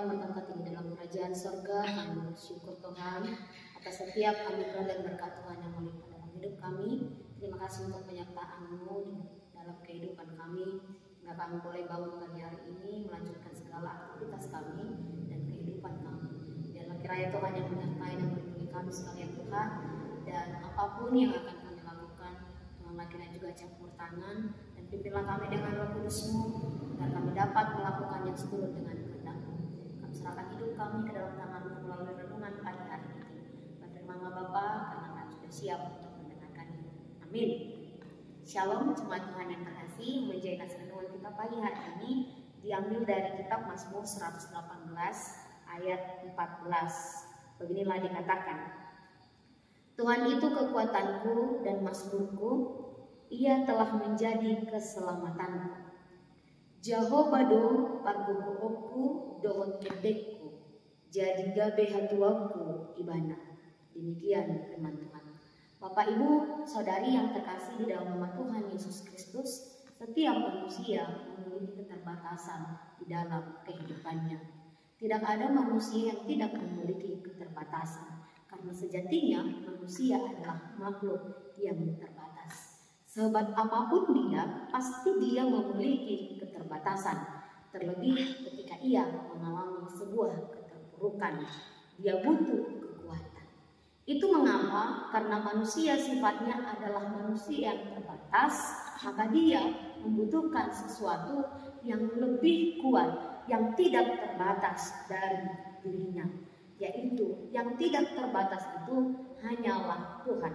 yang bertempat tinggi dalam kerajaan sorga. Kami bersyukur Tuhan atas setiap anugerah dan berkat Tuhan yang melimpah dalam hidup kami. Terima kasih untuk penyertaan-Mu dalam kehidupan kami, hingga kami boleh bangun pagi hari ini melanjutkan segala aktivitas kami dan kehidupan kami. Biarlah kiranya Tuhan yang menyertai dan melindungi kami sekalian Tuhan, dan apapun yang akan kami lakukan, Tuhan kiranya juga campur tangan dan pimpinlah kami dengan Roh Kudus-Mu, agar kami dapat melakukan yang seturut dengan kehendak-Mu. Kami serahkan hidup kami ke dalam tangan-Mu melalui renungan pagi hari ini. Berfirmanlah Bapa, karena kami sudah siap untuk mendengarkannya. Amin. Shalom jemaat Tuhan yang terkasih, menjadi renungan kita pagi hari ini diambil dari kitab Mazmur 118 ayat 14. Beginilah dikatakan, Tuhan itu kekuatanku dan mazmurku, Ia telah menjadi keselamatanku. Jehovah parguku dohot kedekku, jadi gabe hatuaku ibana. Demikian firman Tuhan. Bapak Ibu Saudari yang terkasih di dalam nama Tuhan Yesus Kristus, setiap manusia memiliki keterbatasan di dalam kehidupannya. Tidak ada manusia yang tidak memiliki keterbatasan, karena sejatinya manusia adalah makhluk yang terbatas. Sehebat apapun dia, pasti dia memiliki keterbatasan. Terlebih ketika ia mengalami sebuah keterpurukan, dia butuh kekuatan. Itu mengapa? Karena manusia sifatnya adalah manusia yang terbatas, maka dia membutuhkan sesuatu yang lebih kuat, yang tidak terbatas dari dirinya. Yaitu yang tidak terbatas itu hanyalah Tuhan.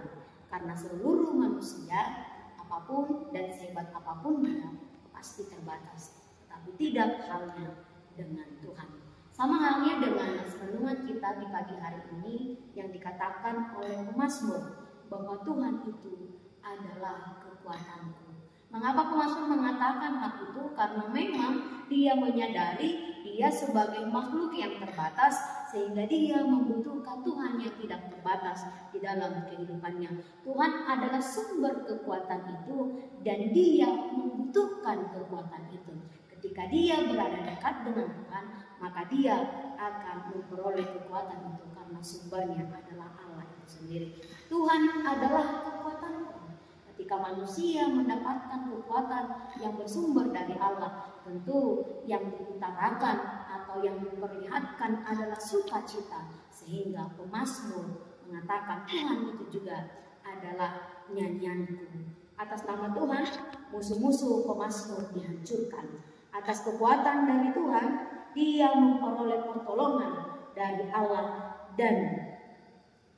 Karena seluruh manusia, apapun dan sehebat apapun dia, pasti terbatas. Tetapi tidak halnya dengan Tuhan. Sama halnya dengan renungan kita di pagi hari ini yang dikatakan oleh pemazmur bahwa Tuhan itu adalah kekuatanku. Mengapa pemazmur mengatakan hal itu? Karena memang dia menyadari dia sebagai makhluk yang terbatas, sehingga dia membutuhkan Tuhan yang tidak terbatas di dalam kehidupannya. Tuhan adalah sumber kekuatan itu dan dia membutuhkan kekuatan itu. Ketika dia berada dekat dengan Tuhan, maka dia akan memperoleh kekuatan itu karena sumbernya adalah Allah itu sendiri. Tuhan adalah kekuatan. Ketika manusia mendapatkan kekuatan yang bersumber dari Allah, tentu yang diutarakan atau yang diperlihatkan adalah sukacita, sehingga pemazmur mengatakan Tuhan itu juga adalah nyanyianku. Atas nama Tuhan, musuh-musuh pemazmur dihancurkan. Atas kekuatan dari Tuhan, dia memperoleh pertolongan dari Allah, dan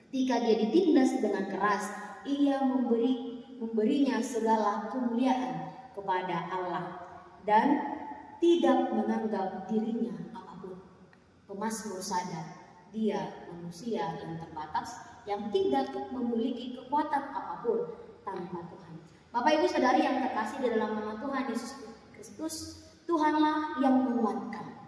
ketika dia ditindas dengan keras, ia memberinya segala kemuliaan kepada Allah dan tidak menganggap dirinya apapun. Pemazmur sadar dia manusia yang terbatas, yang tidak memiliki kekuatan apapun tanpa Tuhan. Bapak Ibu Saudari yang terkasih di dalam nama Tuhan Yesus Kristus, Tuhanlah yang menguatkan,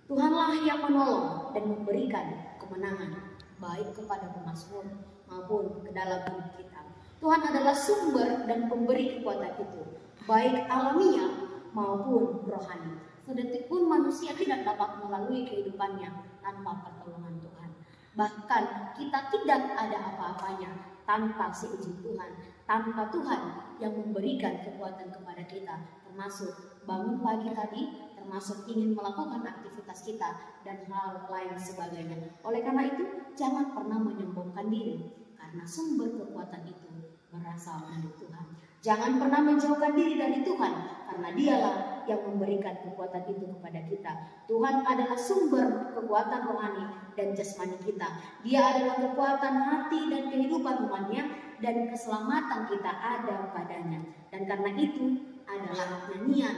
Tuhanlah yang menolong dan memberikan kemenangan baik kepada pemazmur maupun ke dalam hidup kita. Tuhan adalah sumber dan pemberi kekuatan itu, baik alamiah maupun rohani. Sedetik pun manusia tidak dapat melalui kehidupannya tanpa pertolongan Tuhan. Bahkan kita tidak ada apa-apanya tanpa seizin Tuhan, tanpa Tuhan yang memberikan kekuatan kepada kita, termasuk bangun pagi tadi, termasuk ingin melakukan aktivitas kita dan hal lain sebagainya. Oleh karena itu, jangan pernah menyombongkan diri, karena sumber kekuatan itu berasal dari Tuhan. Jangan pernah menjauhkan diri dari Tuhan, karena dialah yang memberikan kekuatan itu kepada kita. Tuhan adalah sumber kekuatan rohani dan jasmani kita. Dia adalah kekuatan hati dan kehidupan umatnya, dan keselamatan kita ada padanya. Dan karena itu adalah nyanyian,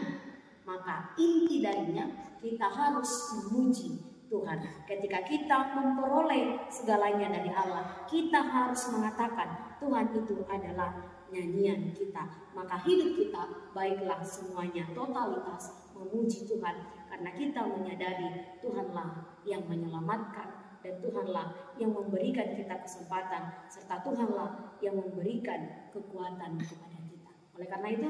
maka inti darinya kita harus memuji Tuhan. Ketika kita memperoleh segalanya dari Allah, kita harus mengatakan Tuhan itu adalah nyanyian kita. Maka hidup kita baiklah semuanya totalitas memuji Tuhan, karena kita menyadari Tuhanlah yang menyelamatkan, dan Tuhanlah yang memberikan kita kesempatan, serta Tuhanlah yang memberikan kekuatan kepada kita. Oleh karena itu,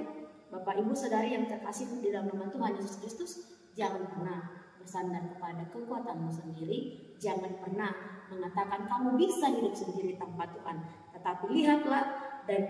Bapak Ibu Saudari yang terkasih di dalam nama Tuhan Yesus Kristus, jangan pernah bersandar kepada kekuatanmu sendiri. Jangan pernah mengatakan kamu bisa hidup sendiri tanpa Tuhan, tetapi lihatlah dan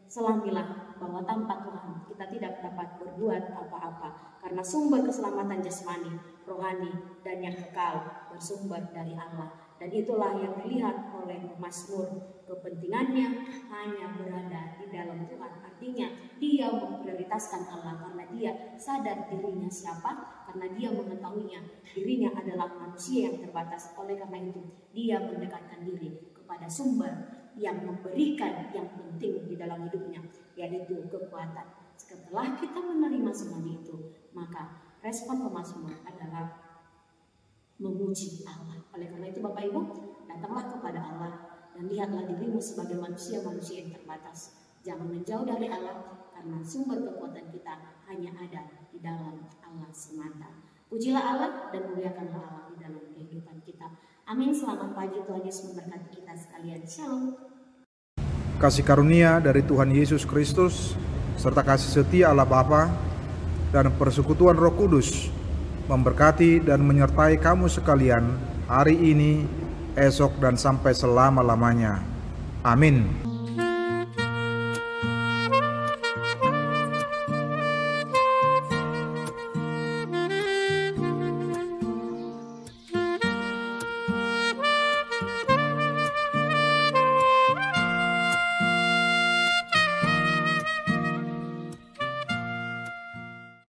selamilah bahwa tanpa Tuhan kita tidak dapat berbuat apa-apa, karena sumber keselamatan jasmani, rohani, dan yang kekal bersumber dari Allah. Dan itulah yang dilihat oleh pemazmur, kepentingannya hanya berada di dalam Tuhan. Artinya dia memprioritaskan Allah karena dia sadar dirinya siapa, karena dia mengetahuinya dirinya adalah manusia yang terbatas. Oleh karena itu dia mendekatkan diri kepada sumber yang memberikan yang penting di dalam hidupnya, yaitu kekuatan. Setelah kita menerima semuanya itu, maka respon pemazmur adalah memuji Allah. Oleh karena itu Bapak Ibu, datanglah kepada Allah dan lihatlah dirimu sebagai manusia-manusia yang terbatas. Jangan menjauh dari Allah, karena sumber kekuatan kita hanya ada di dalam Allah semata. Pujilah Allah dan muliakanlah Allah di dalam kehidupan kita. Amin. Selamat pagi, Tuhan Yesus memberkati kita sekalian. Shalom. Kasih karunia dari Tuhan Yesus Kristus serta kasih setia Allah Bapa dan persekutuan Roh Kudus memberkati dan menyertai kamu sekalian hari ini, esok, dan sampai selama-lamanya. Amin.